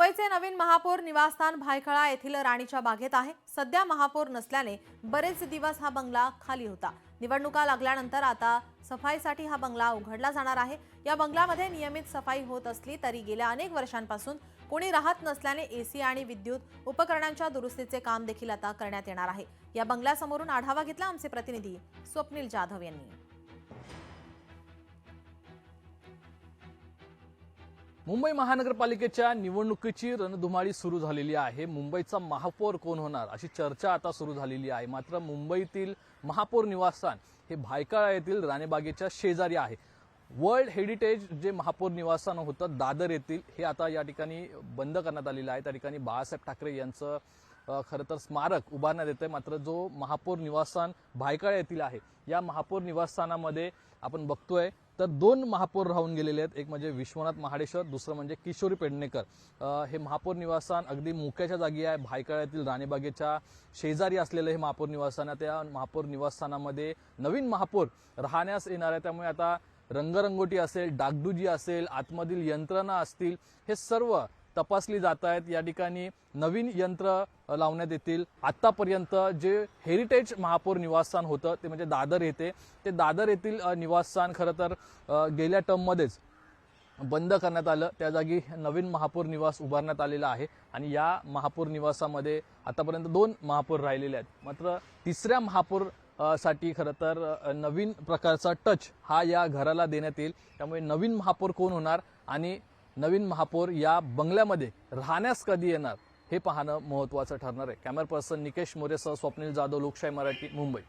मुंबईचे नवीन महापौर निवासस्थान भायखळा येथील राणीच्या बागेत आहे। सध्या महापौर नसल्याने बरेच दिवस हा बंगला खाली होता। निवडणुका लागल्यानंतर आता सफाईसाठी हा बंगला उघडला जाणार आहे। या बंगल्यामध्ये नियमित सफाई होत असली तरी गेल्या अनेक वर्षांपासून कोणी राहत नसल्याने एसी आणि विद्युत उपकरणांच्या दुरुस्तीचे काम देखील आता करण्यात येणार आहे। या बंगल्यासमोरून आढावा घेतला आमचे प्रतिनिधी स्वप्नील जाधव यांनी। मुंबई महानगरपालिकेच्या निवडणुकीची रणधुमाळी सुरू झालेली आहे। मुंबईचा महापौर कोण होणार अशी चर्चा आता सुरू झालेली आहे। मात्र मुंबईतील महापौर निवासस्थान हे भायखळा येथील राणीबागेच्या शेजारी आहे। वर्ल्ड हेरिटेज जे महापौर निवासस्थान होतं दादर येथील हे आता या ठिकाणी बंद करण्यात आलेलं आहे। त्या ठिकाणी बाळासाहेब ठाकरे यांचं खरं तर स्मारक उभारण्यात येते। मात्र जो महापौर निवासस्थान भायखळा येथील आहे या महापौर निवासस्थानामध्ये आपण बघतोय तर दोन महापौर राहून गेलेले आहेत। एक म्हणजे विश्वनाथ महाडेश्वर, दुसरं म्हणजे किशोरी पेडणेकर। हे महापौर निवासस्थान अगदी मोक्याच्या जागी आहे। भायखळ्यातील राणीबागेच्या शेजारी असलेलं हे महापौर निवासस्थान आहे। त्या महापौर निवासस्थानामध्ये नवीन महापौर राहण्यास येणार आहे। त्यामुळे आता रंगरंगोटी असेल, डागडुजी असेल, आतमधील यंत्रणा असतील हे सर्व तपासली जात आहेत। या ठिकाणी नवीन यंत्र लावण्यात येतील। आतापर्यंत जे हेरिटेज महापौर निवासस्थान होतं ते म्हणजे दादर येथे ते दादर येथील निवासस्थान खरं तर गेल्या टर्ममध्येच बंद करण्यात आलं। त्या जागी नवीन महापौर निवास उभारण्यात आलेला आहे आणि या महापौर निवासामध्ये आतापर्यंत दोन महापौर राहिलेले आहेत। मात्र तिसऱ्या महापौर साठी खरं तर नवीन प्रकारचा टच हा या घराला देण्यात येईल। त्यामुळे नवीन महापौर कोण होणार आणि नवीन महापौर या बंगल्यामध्ये राहण्यास कधी येणार हे पाहणं महत्त्वाचं ठरणार आहे। कॅमेरा पर्सन निकेश मोरेसह स्वप्नील जाधव, लोकशाही मराठी, मुंबई।